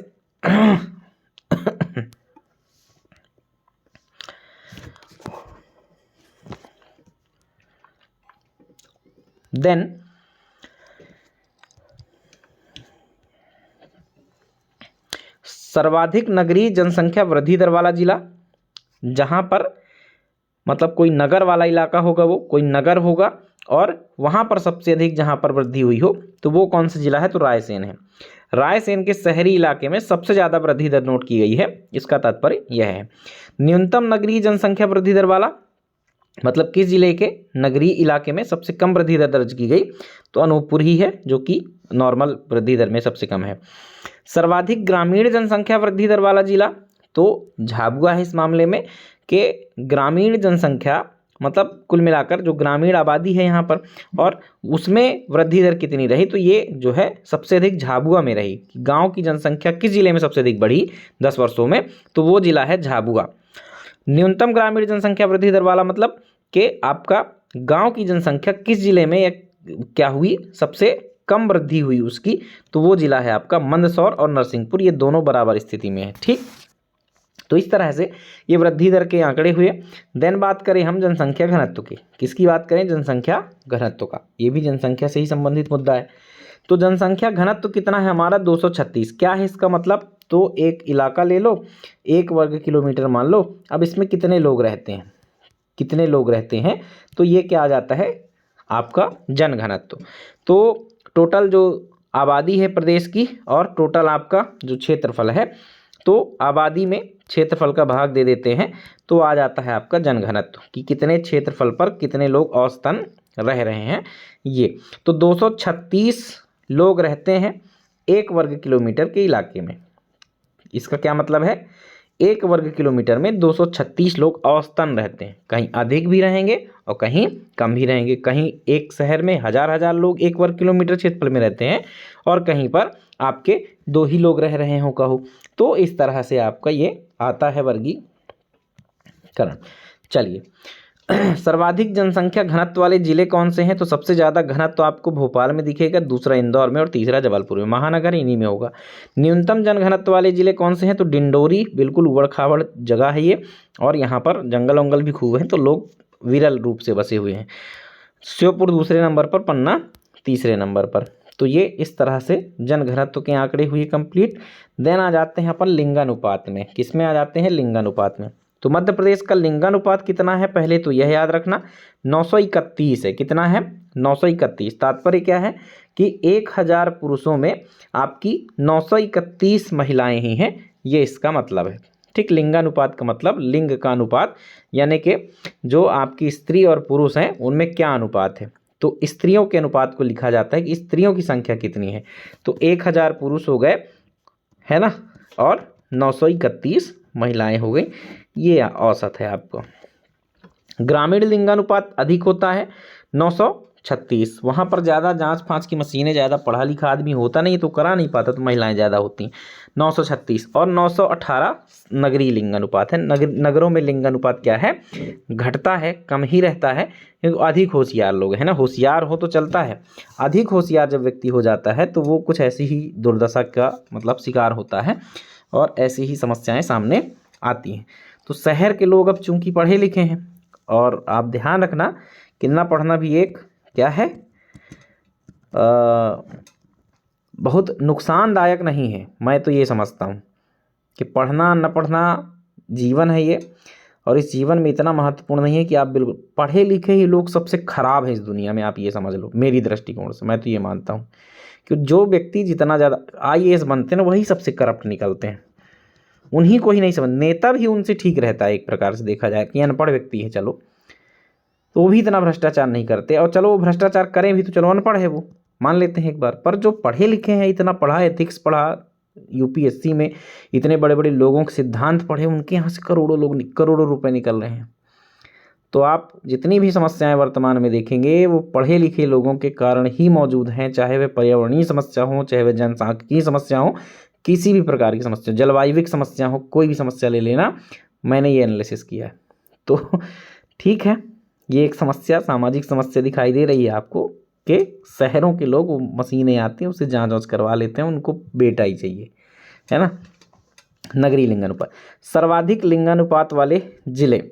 सर्वाधिक नगरीय जनसंख्या वृद्धि दर वाला जिला, जहाँ पर मतलब कोई नगर वाला इलाका होगा, वो कोई नगर होगा और वहाँ पर सबसे अधिक जहाँ पर वृद्धि हुई हो, तो वो कौन सा जिला है, तो रायसेन है। रायसेन के शहरी इलाके में सबसे ज़्यादा वृद्धि दर नोट की गई है, इसका तात्पर्य यह है। न्यूनतम नगरीय जनसंख्या वृद्धि दर वाला, मतलब किस जिले के नगरीय इलाके में सबसे कम वृद्धि दर दर्ज की गई, तो अनूपपुर ही है, जो कि नॉर्मल वृद्धि दर में सबसे कम है। सर्वाधिक ग्रामीण जनसंख्या वृद्धि दर वाला जिला, तो झाबुआ है इस मामले में, कि ग्रामीण जनसंख्या, मतलब कुल मिलाकर जो ग्रामीण आबादी है यहाँ पर, और उसमें वृद्धि दर कितनी रही, तो ये जो है सबसे अधिक झाबुआ में रही। गांव की जनसंख्या किस जिले में सबसे अधिक बढ़ी 10 वर्षों में, तो वो जिला है झाबुआ। न्यूनतम ग्रामीण जनसंख्या वृद्धि दर वाला, मतलब कि आपका गांव की जनसंख्या किस जिले में क्या हुई, सबसे कम वृद्धि हुई उसकी, तो वो जिला है आपका मंदसौर और नरसिंहपुर, ये दोनों बराबर स्थिति में है, ठीक। तो इस तरह से ये वृद्धि दर के आंकड़े हुए। देन बात करें हम जनसंख्या घनत्व की, किसकी बात करें, जनसंख्या घनत्व का, ये भी जनसंख्या से ही संबंधित मुद्दा है। तो जनसंख्या घनत्व कितना है हमारा, 236। क्या है इसका मतलब, तो एक इलाका ले लो, 1 वर्ग किलोमीटर मान लो, अब इसमें कितने लोग रहते हैं, कितने लोग रहते हैं, तो ये क्या आ जाता है आपका जनघनत्व। तो टोटल जो आबादी है प्रदेश की और टोटल आपका जो क्षेत्रफल है, तो आबादी में क्षेत्रफल का भाग दे देते हैं तो आ जाता है आपका जनघनत्व कि कितने क्षेत्रफल पर कितने लोग औसतन रह रहे हैं ये। तो 236 लोग रहते हैं 1 वर्ग किलोमीटर के इलाके में। इसका क्या मतलब है, 1 वर्ग किलोमीटर में 236 लोग औसतन रहते हैं। कहीं अधिक भी रहेंगे और कहीं कम भी रहेंगे। कहीं एक शहर में हजार लोग 1 वर्ग किलोमीटर क्षेत्रफल में रहते हैं और कहीं पर आपके 2 ही लोग रह रहे हो कहो। तो इस तरह से आपका ये आता है वर्गीकरण। चलिए सर्वाधिक जनसंख्या घनत्व वाले जिले कौन से हैं, तो सबसे ज़्यादा घनत्व तो आपको भोपाल में दिखेगा, दूसरा इंदौर में और तीसरा जबलपुर में। महानगर इन्हीं में होगा। न्यूनतम जनघनत्व वाले जिले कौन से हैं, तो डिंडोरी, बिल्कुल उबड़ खाबड़ जगह है ये और यहाँ पर जंगल वंगल भी खूब हैं तो लोग विरल रूप से बसे हुए हैं। श्योपुर दूसरे नंबर पर, पन्ना तीसरे नंबर पर। तो ये इस तरह से जनघनत्व के आंकड़े हुए कंप्लीट। देन आ जाते हैं अपन लिंगानुपात में। किस में आ जाते हैं, लिंगानुपात में। तो मध्य प्रदेश का लिंगानुपात कितना है, पहले तो यह याद रखना 931 है। कितना है, 931। तात्पर्य क्या है कि 1000 पुरुषों में आपकी 931 महिलाएं ही हैं, ये इसका मतलब है। ठीक, लिंगानुपात का मतलब लिंग का अनुपात, यानी कि जो आपकी स्त्री और पुरुष हैं उनमें क्या अनुपात है। तो स्त्रियों के अनुपात को लिखा जाता है कि स्त्रियों की संख्या कितनी है। तो 1000 पुरुष हो गए, है ना, और 931 महिलाएं हो गई। ये औसत है आपको। ग्रामीण लिंगानुपात अधिक होता है 936। वहाँ पर ज़्यादा जांच फांच की मशीनें, ज़्यादा पढ़ा लिखा आदमी होता नहीं तो करा नहीं पाता, तो महिलाएं ज़्यादा होती हैं 936। और 918 नगरीय लिंगानुपात है। नगरों में लिंगानुपात क्या है, घटता है, कम ही रहता है क्योंकि अधिक होशियार लोग हैं ना। होशियार हो तो चलता है, अधिक होशियार जब व्यक्ति हो जाता है तो वो कुछ ऐसी ही दुर्दशा का मतलब शिकार होता है और ऐसी ही समस्याएं सामने आती हैं। तो शहर के लोग अब चूंकि पढ़े लिखे हैं, और आप ध्यान रखना कि ना पढ़ना भी एक क्या है, बहुत नुकसानदायक नहीं है। मैं तो ये समझता हूँ कि पढ़ना न पढ़ना जीवन है ये, और इस जीवन में इतना महत्वपूर्ण नहीं है कि आप बिल्कुल पढ़े लिखे ही लोग सबसे खराब है इस दुनिया में, आप ये समझ लो। मेरी दृष्टिकोण से मैं तो ये मानता हूँ कि जो व्यक्ति जितना ज़्यादा IAS बनते हैं ना, वही सबसे करप्ट निकलते हैं। उन्हीं को ही नहीं समझ, नेता भी उनसे ठीक रहता है एक प्रकार से देखा जाए कि अनपढ़ व्यक्ति है चलो, तो वो भी इतना भ्रष्टाचार नहीं करते। और चलो वो भ्रष्टाचार करें भी तो चलो अनपढ़ है वो मान लेते हैं एक बार, पर जो पढ़े लिखे हैं, इतना पढ़ा, एथिक्स पढ़ा, UPSC में इतने बड़े बड़े लोगों के सिद्धांत पढ़े, उनके यहाँ से करोड़ों रुपए निकल रहे हैं। तो आप जितनी भी समस्याएं वर्तमान में देखेंगे वो पढ़े लिखे लोगों के कारण ही मौजूद हैं, चाहे वह पर्यावरणीय समस्या हो, चाहे वह जनसांख्यिकीय समस्या हो, किसी भी प्रकार की समस्या, जलवायविक समस्या हो, कोई भी समस्या ले लेना, मैंने ये एनालिसिस किया है। तो ठीक है, ये एक समस्या, सामाजिक समस्या दिखाई दे रही है आपको कि शहरों के लोग, मशीनें आती हैं उससे जांच वाँच करवा लेते हैं, उनको बेटा ही चाहिए, है ना। नगरीय लिंगानुपात, सर्वाधिक लिंगानुपात वाले जिले।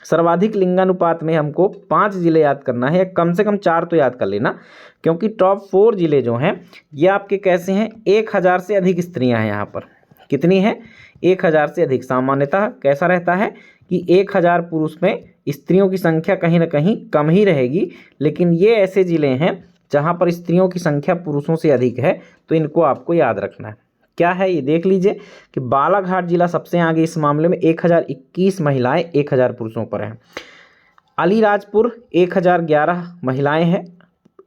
सर्वाधिक लिंगानुपात में हमको 5 जिले याद करना है, कम से कम 4 तो याद कर लेना, क्योंकि टॉप 4 जिले जो हैं ये आपके कैसे हैं, 1000 से अधिक स्त्रियां हैं यहाँ पर। कितनी हैं, 1000 से अधिक। सामान्यतः कैसा रहता है कि 1000 पुरुष में स्त्रियों की संख्या कहीं ना कहीं कम ही रहेगी, लेकिन ये ऐसे जिले हैं जहाँ पर स्त्रियों की संख्या पुरुषों से अधिक है, तो इनको आपको याद रखना है। क्या है ये देख लीजिए कि बालाघाट जिला सबसे आगे इस मामले में, 1021 महिलाएं 1000 पुरुषों पर हैं। अलीराजपुर 1011 महिलाएं हैं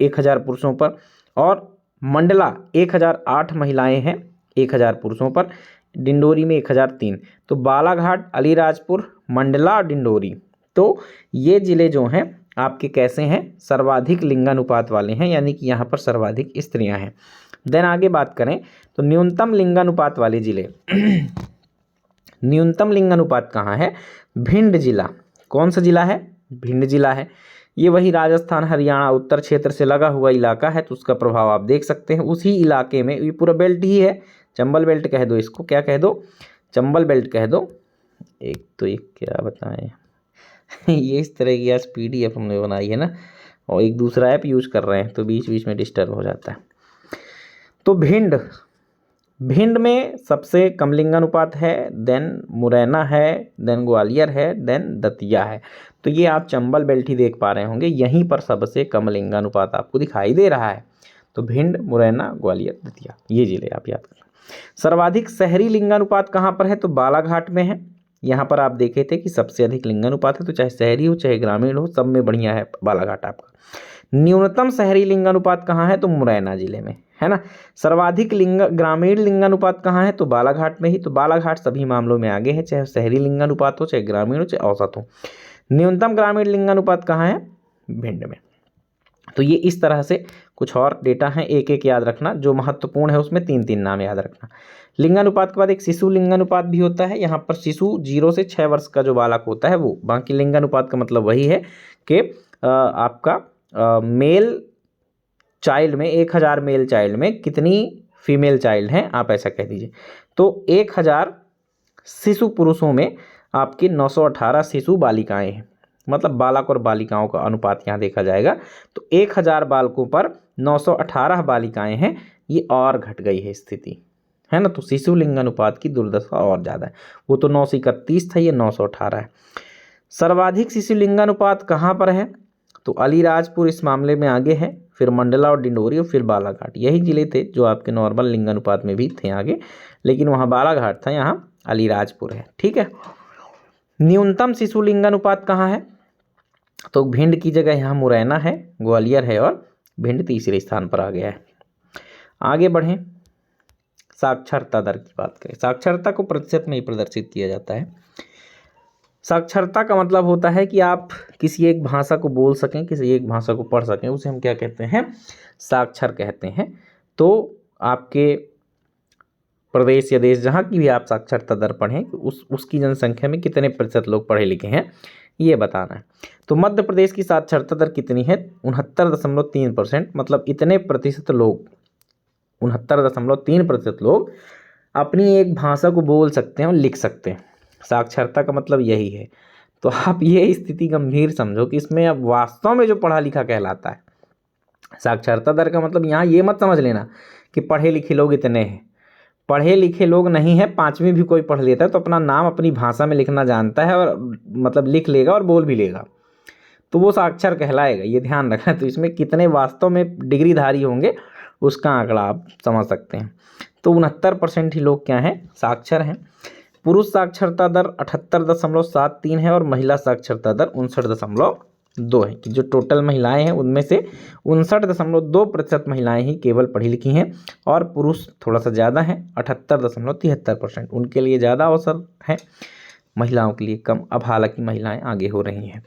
1000 पुरुषों पर, और मंडला 1008 महिलाएं हैं 1000 पुरुषों पर, डिंडोरी में 1003। तो बालाघाट, अलीराजपुर, मंडला और डिंडोरी, तो ये जिले जो हैं आपके कैसे हैं, सर्वाधिक लिंगानुपात वाले हैं, यानी कि यहाँ पर सर्वाधिक स्त्रियां हैं। देन आगे बात करें तो न्यूनतम लिंगानुपात वाले जिले। न्यूनतम लिंगानुपात कहाँ है, भिंड जिला। कौन सा जिला है, भिंड जिला है। ये वही राजस्थान हरियाणा उत्तर क्षेत्र से लगा हुआ इलाका है, तो उसका प्रभाव आप देख सकते हैं। उसी इलाके में ये पूरा बेल्ट ही है, चंबल बेल्ट कह दो इसको, क्या कह दो, चंबल बेल्ट कह दो। एक तो एक क्या बताएं ये इस तरह की आज PDF हमने बनाई है ना, और एक दूसरा ऐप यूज कर रहे हैं तो बीच बीच में डिस्टर्ब हो जाता है। तो भिंड भिंड में सबसे कम लिंगानुपात है, देन मुरैना है, देन ग्वालियर है, देन दतिया है। तो ये आप चंबल बेल्ट ही देख पा रहे होंगे, यहीं पर सबसे कम लिंगानुपात आपको दिखाई दे रहा है। तो भिंड, मुरैना, ग्वालियर, दतिया, ये जिले आप याद करें। सर्वाधिक शहरी लिंगानुपात कहाँ पर है? तो बालाघाट में है। यहाँ पर आप देखे थे कि सबसे अधिक लिंगानुपात है, तो चाहे शहरी हो चाहे ग्रामीण हो, सब में बढ़िया है बालाघाट आपका। न्यूनतम शहरी लिंगानुपात कहाँ है? तो मुरैना जिले में, है ना। सर्वाधिक ग्रामीण लिंगानुपात कहाँ है? तो बालाघाट में ही। तो बालाघाट सभी मामलों में आगे है, चाहे शहरी लिंगानुपात हो, चाहे ग्रामीण हो, चाहे औसत हो। न्यूनतम ग्रामीण लिंगानुपात कहाँ है? भिंड में। तो ये इस तरह से कुछ और डेटा हैं, एक एक याद रखना, जो महत्वपूर्ण है उसमें 3-3 नाम याद रखना। लिंगानुपात के बाद एक शिशु लिंगानुपात भी होता है। यहाँ पर शिशु 0 से 6 वर्ष का जो बालक होता है वो, बाकी लिंगानुपात का मतलब वही है कि आपका मेल चाइल्ड में 1000 मेल चाइल्ड में कितनी फीमेल चाइल्ड हैं, आप ऐसा कह दीजिए। तो 1000 शिशु पुरुषों में आपके 918 शिशु बालिकाएं हैं, मतलब बालक और बालिकाओं का अनुपात यहाँ देखा जाएगा। तो 1000 बालकों पर 918 बालिकाएं हैं, ये और घट गई है स्थिति, है ना। तो शिशु लिंगानुपात की दुर्दशा और ज़्यादा है, वो तो 9 से 31 था, ये 918 है। सर्वाधिक शिशु लिंगानुपात कहाँ पर है? तो अलीराजपुर इस मामले में आगे है, फिर मंडला और डिंडोरी और फिर बालाघाट। यही जिले थे जो आपके नॉर्मल लिंगानुपात में भी थे आगे, लेकिन वहाँ बालाघाट था, यहाँ अलीराजपुर है, ठीक है। न्यूनतम शिशु लिंगानुपात कहाँ है? तो भिंड की जगह यहाँ मुरैना है, ग्वालियर है और भिंड तीसरे स्थान पर आ गया है। आगे बढ़ें, साक्षरता दर की बात करें। साक्षरता को प्रतिशत में ही प्रदर्शित किया जाता है। साक्षरता का मतलब होता है कि आप किसी एक भाषा को बोल सकें, किसी एक भाषा को पढ़ सकें, उसे हम क्या कहते हैं? साक्षर कहते हैं। तो आपके प्रदेश या देश जहाँ की भी आप साक्षरता दर पढ़ें, उसकी जनसंख्या में कितने प्रतिशत लोग पढ़े लिखे हैं, ये बताना है। तो मध्य प्रदेश की साक्षरता दर कितनी है? 69.3%, मतलब इतने प्रतिशत लोग, 69.3% लोग अपनी एक भाषा को बोल सकते हैं और लिख सकते हैं। साक्षरता का मतलब यही है। तो आप ये स्थिति गंभीर समझो कि इसमें अब वास्तव में जो पढ़ा लिखा कहलाता है। साक्षरता दर का मतलब यहाँ ये मत समझ लेना कि पढ़े लिखे लोग इतने हैं। पढ़े लिखे लोग नहीं है, 5वीं भी कोई पढ़ लेता है तो अपना नाम अपनी भाषा में लिखना जानता है और मतलब लिख लेगा और बोल भी लेगा, तो वो साक्षर कहलाएगा, ये ध्यान रखना। तो इसमें कितने वास्तव में डिग्रीधारी होंगे उसका आंकड़ा आप समझ सकते हैं। तो 69% ही लोग क्या हैं? साक्षर हैं। पुरुष साक्षरता दर 78.73 है और महिला साक्षरता दर 59.2 है, कि जो टोटल महिलाएं हैं उनमें से 59.2% महिलाएं ही केवल पढ़ी लिखी हैं और पुरुष थोड़ा सा ज़्यादा हैं, 78.73%। उनके लिए ज़्यादा अवसर है, महिलाओं के लिए कम। अब हालांकि महिलाएं आगे हो रही हैं।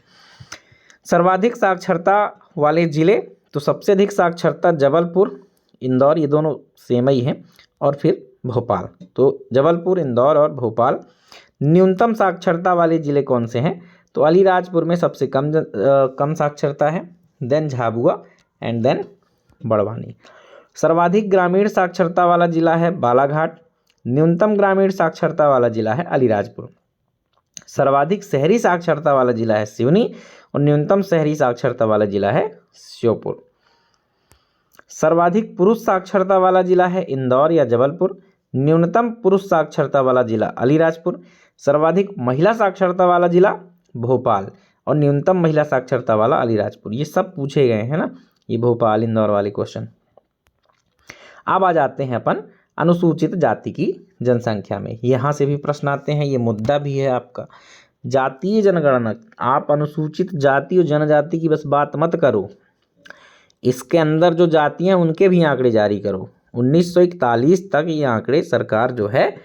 सर्वाधिक साक्षरता वाले जिले, तो सबसे अधिक साक्षरता जबलपुर, इंदौर, ये दोनों सेम ही हैं, और फिर भोपाल। तो जबलपुर, इंदौर और भोपाल। न्यूनतम साक्षरता वाले जिले कौन से हैं? तो अलीराजपुर में सबसे कम साक्षरता है, then Jhabua and then Barwani. सर्वाधिक ग्रामीण साक्षरता वाला जिला है बालाघाट। न्यूनतम ग्रामीण साक्षरता वाला जिला है अलीराजपुर। सर्वाधिक शहरी साक्षरता वाला जिला है सिवनी और न्यूनतम शहरी साक्षरता वाला जिला है श्योपुर। सर्वाधिक पुरुष साक्षरता वाला जिला है इंदौर या जबलपुर। न्यूनतम पुरुष साक्षरता वाला जिला अलीराजपुर। सर्वाधिक महिला साक्षरता वाला जिला भोपाल और न्यूनतम महिला साक्षरता वाला अलीराजपुर। ये सब पूछे गए हैं ना, ये भोपाल इंदौर वाले क्वेश्चन। अब आ जाते हैं अपन अनुसूचित जाति की जनसंख्या में। यहाँ से भी प्रश्न आते हैं, ये मुद्दा भी है आपका। जातीय जनगणना, आप अनुसूचित जाति और जनजाति की बस बात मत करो, इसके अंदर जो जातियाँ उनके भी आंकड़े जारी करो। 1941 तक ये आंकड़े सरकार जो है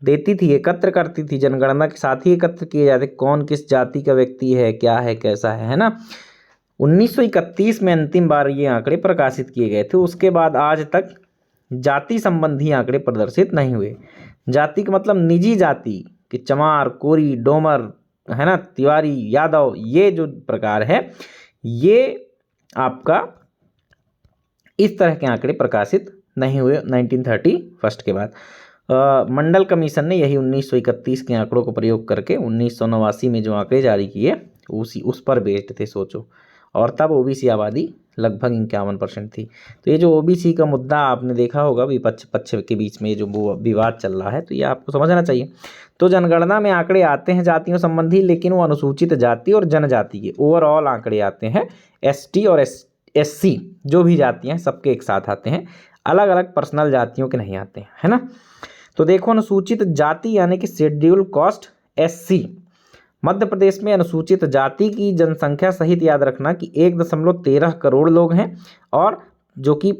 देती थी, एकत्र करती थी, जनगणना के साथ ही एकत्र किए जाते कौन किस जाति का व्यक्ति है, क्या है, कैसा है ना। 1931 में अंतिम बार ये आंकड़े प्रकाशित किए गए थे। उसके बाद आज तक जाति संबंधी आंकड़े प्रदर्शित नहीं हुए। जाति का मतलब निजी जाति कि चमार, कोरी, डोमर, है ना, तिवारी, यादव, ये जो प्रकार है, ये आपका इस तरह के आंकड़े प्रकाशित नहीं हुए 1931 के बाद। मंडल कमीशन ने यही 1931 के आंकड़ों को प्रयोग करके 1989 में जो आंकड़े जारी किए उस पर बेस्ड थे, सोचो। और तब ओबीसी आबादी लगभग 51% थी। तो ये जो ओबीसी का मुद्दा आपने देखा होगा विपक्ष पक्ष के बीच में जो वो विवाद चल रहा है, तो ये आपको समझना चाहिए। तो जनगणना में आंकड़े आते हैं जातियों संबंधी, लेकिन वो अनुसूचित जाति और जनजाति के ओवरऑल आंकड़े आते हैं। एसटी और एससी जो भी जातियाँ हैं सबके एक साथ आते हैं, अलग अलग पर्सनल जातियों के नहीं आते हैं, है ना। तो देखो अनुसूचित जाति यानी कि schedule caste SC, Madhya Pradesh में अनुसूचित जाति की जनसंख्या सहित याद रखना कि 1.13 करोड़ लोग हैं, और जो कि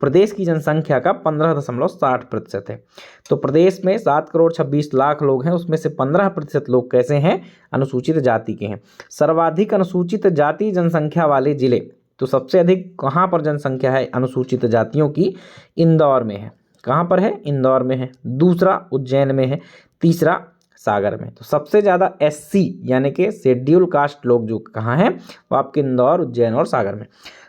प्रदेश की जनसंख्या का 15.60% है। तो प्रदेश में 7,26,00,000 लोग हैं, उसमें से 15% लोग कैसे हैं, अनुसूचित जाति के हैं। सर्वाधिक अनुसूचित जाति जनसंख्या वाले जिले, तो सबसे अधिक कहाँ पर जनसंख्या है अनुसूचित जातियों की, इंदौर में है। कहाँ पर है, इंदौर में है। दूसरा उज्जैन में है, तीसरा सागर में। तो सबसे ज़्यादा एससी यानी कि शेड्यूल कास्ट लोग जो कहाँ हैं, वो आपके इंदौर, उज्जैन और सागर में।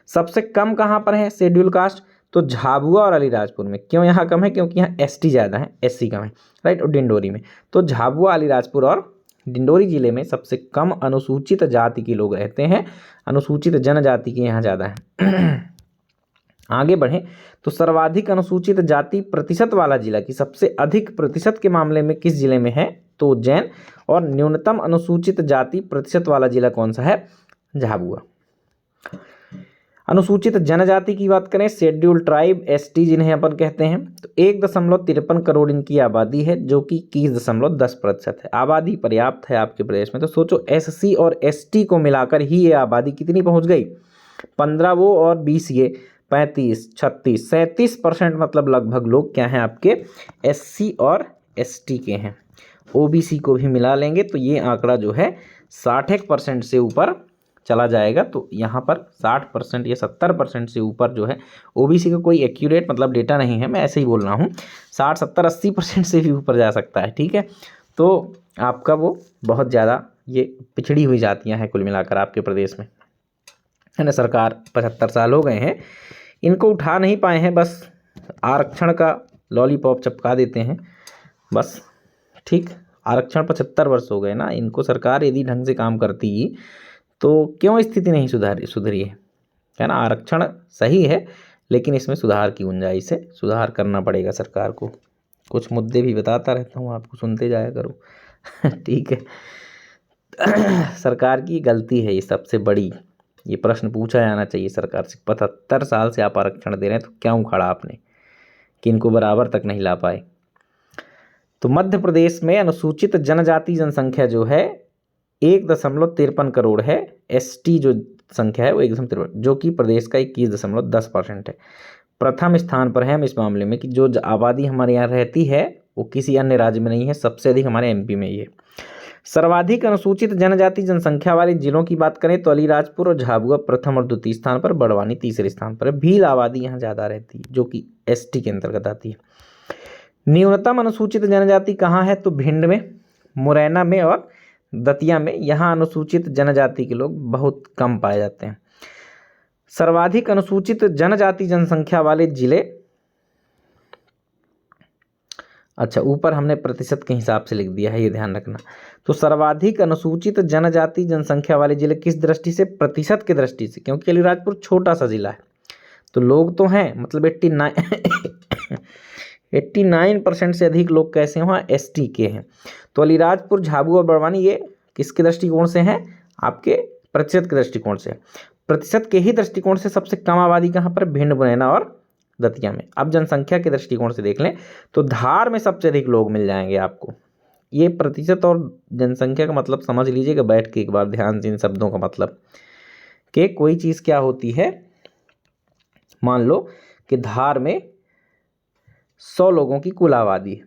सबसे कम कहाँ पर है शेड्यूल कास्ट, तो झाबुआ और अलीराजपुर में। क्यों यहाँ कम है, क्योंकि यहाँ एसटी ज़्यादा है, एससी कम है, राइट। और डिंडोरी में, तो झाबुआ, अलीराजपुर और डिंडोरी जिले में सबसे कम अनुसूचित जाति के लोग रहते हैं, अनुसूचित जनजाति के यहाँ ज़्यादा है। आगे बढ़ें तो सर्वाधिक अनुसूचित जाति प्रतिशत वाला जिला की सबसे अधिक प्रतिशत के मामले में किस जिले में है, तो उज्जैन। और न्यूनतम अनुसूचित जाति प्रतिशत वाला जिला कौन सा है, झाबुआ। अनुसूचित जनजाति की बात करें, शेड्यूल ट्राइब एसटी जिन्हें अपन कहते हैं, तो 1.53 करोड़ इनकी आबादी है, जो कि 21.10% है। आबादी पर्याप्त है आपके प्रदेश में। तो सोचो एससी और एसटी को मिलाकर ही ये आबादी कितनी पहुंच गई, 15 वो और 20 ये, 35, 36, 37% मतलब लगभग लोग क्या हैं आपके एससी और एसटी के हैं। ओबीसी को भी मिला लेंगे तो ये आंकड़ा जो है 60% से ऊपर चला जाएगा। तो यहाँ पर 60% या 70% से ऊपर जो है ओबीसी का कोई एक्यूरेट मतलब डेटा नहीं है, मैं ऐसे ही बोल रहा हूँ। 60, 70, 80% से भी ऊपर जा सकता है, ठीक है। तो आपका वो बहुत ज़्यादा ये पिछड़ी हुई जातियाँ हैं कुल मिलाकर आपके प्रदेश में, है ना। सरकार 75 साल हो गए हैं, इनको उठा नहीं पाए हैं, बस आरक्षण का लॉलीपॉप चपका देते हैं बस, ठीक। आरक्षण 75 वर्ष हो गए ना, इनको सरकार यदि ढंग से काम करती तो क्यों स्थिति नहीं सुधरी है ना। आरक्षण सही है, लेकिन इसमें सुधार की गुंजाइश है, सुधार करना पड़ेगा सरकार को। कुछ मुद्दे भी बताता रहता हूँ आपको, सुनते जाया करो। ठीक है। सरकार की गलती है ये सबसे बड़ी, ये प्रश्न पूछा जाना चाहिए सरकार से। 75 साल से आप आरक्षण दे रहे हैं तो क्या उखाड़ा आपने कि इनको बराबर तक नहीं ला पाए। तो मध्य प्रदेश में अनुसूचित जनजाति जनसंख्या जो है 1.53 करोड़ है। एसटी जो संख्या है वो 1.53, जो कि प्रदेश का 21.10% है। प्रथम स्थान पर है हम इस मामले में कि जो आबादी हमारे यहाँ रहती है वो किसी अन्य राज्य में नहीं है, सबसे अधिक हमारे एमपी में ही है। सर्वाधिक अनुसूचित जनजाति जनसंख्या वाले जिलों की बात करें तो अलीराजपुर और झाबुआ प्रथम और द्वितीय स्थान पर, बड़वानी तीसरे स्थान पर है। भील आबादी यहाँ ज़्यादा रहती है, जो कि एसटी के अंतर्गत आती है। न्यूनतम अनुसूचित जनजाति कहाँ है, तो भिंड में, मुरैना में और दतिया में। यहाँ अनुसूचित जनजाति के लोग बहुत कम पाए जाते हैं। सर्वाधिक अनुसूचित जनजाति जनसंख्या वाले जिले, अच्छा ऊपर हमने प्रतिशत के हिसाब से लिख दिया है, ये ध्यान रखना। तो सर्वाधिक अनुसूचित जनजाति जनसंख्या वाले जिले किस दृष्टि से, प्रतिशत की दृष्टि से, क्योंकि अलीराजपुर छोटा सा जिला है तो लोग तो हैं, मतलब 89% से अधिक लोग कैसे हैं वहाँ एसटी के हैं। तो अलीराजपुर, झाबुआ और बड़वानी ये किसके दृष्टिकोण से हैं, आपके प्रतिशत के दृष्टिकोण से। प्रतिशत के ही दृष्टिकोण से सबसे कम आबादी कहाँ पर, भिंड, मुरैना और दतिया में। अब जनसंख्या के दृष्टिकोण से देख लें तो धार में सबसे अधिक लोग मिल जाएंगे आपको। ये प्रतिशत और जनसंख्या का मतलब समझ लीजिएगा बैठ के एक बार ध्यान से इन शब्दों का मतलब, कि कोई चीज़ क्या होती है, मान लो कि धार में 100 लोगों की कुल आबादी है,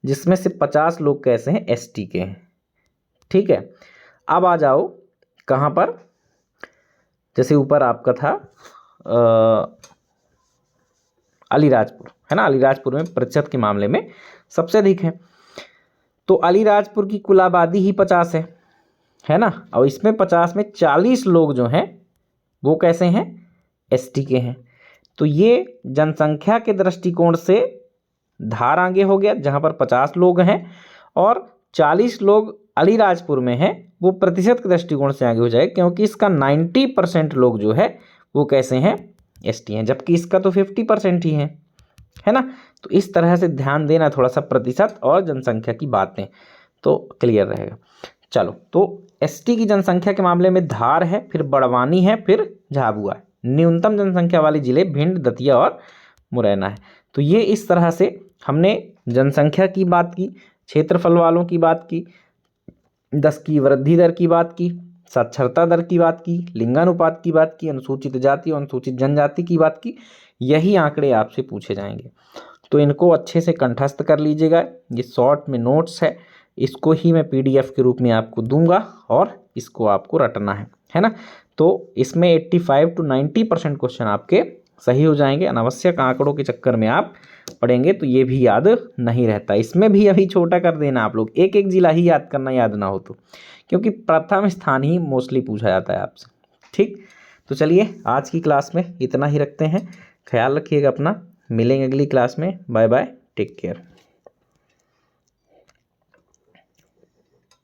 जिसमें से 50 लोग कैसे हैं, एसटी के हैं, ठीक है। अब आ जाओ कहाँ पर, जैसे ऊपर आपका था अलीराजपुर, है ना। अलीराजपुर में प्रतिशत के मामले में सबसे अधिक है। तो अलीराजपुर की कुल आबादी ही 50 है ना। और इसमें 50 में 40 लोग जो हैं वो कैसे हैं, एसटी के हैं। तो ये जनसंख्या के दृष्टिकोण से धार आगे हो गया, जहाँ पर 50 लोग हैं और 40 लोग अलीराजपुर में हैं, वो प्रतिशत के दृष्टिकोण से आगे हो जाए, क्योंकि इसका 90% लोग जो है वो कैसे हैं, एसटी हैं, जबकि इसका तो 50% ही है ना। तो इस तरह से ध्यान देना थोड़ा सा प्रतिशत और जनसंख्या की बातें, तो क्लियर रहेगा। चलो, तो एसटी की जनसंख्या के मामले में धार है, फिर बड़वानी है, फिर झाबुआ है। न्यूनतम जनसंख्या वाले जिले भिंड, दतिया और मुरैना है। तो ये इस तरह से हमने जनसंख्या की बात की, क्षेत्रफल वालों की बात की, 10 की वृद्धि दर की बात की, साक्षरता दर की बात की, लिंगानुपात की बात की, अनुसूचित जाति और अनुसूचित जनजाति की बात की। यही आंकड़े आपसे पूछे जाएंगे, तो इनको अच्छे से कंठस्थ कर लीजिएगा। ये शॉर्ट में नोट्स है, इसको ही मैं पीडीएफ के रूप में आपको दूंगा और इसको आपको रटना है ना। तो इसमें 85 to 90% क्वेश्चन आपके सही हो जाएंगे। अनावश्यक आंकड़ों के चक्कर में आप पढ़ेंगे तो ये भी याद नहीं रहता। इसमें भी अभी छोटा कर देना आप लोग, एक एक जिला ही याद करना, याद ना हो तो, क्योंकि प्रथम स्थान ही मोस्टली पूछा जाता है आपसे। ठीक, तो चलिए आज की क्लास में इतना ही रखते हैं। ख्याल रखिएगा अपना, मिलेंगे अगली क्लास में। Bye bye, take care.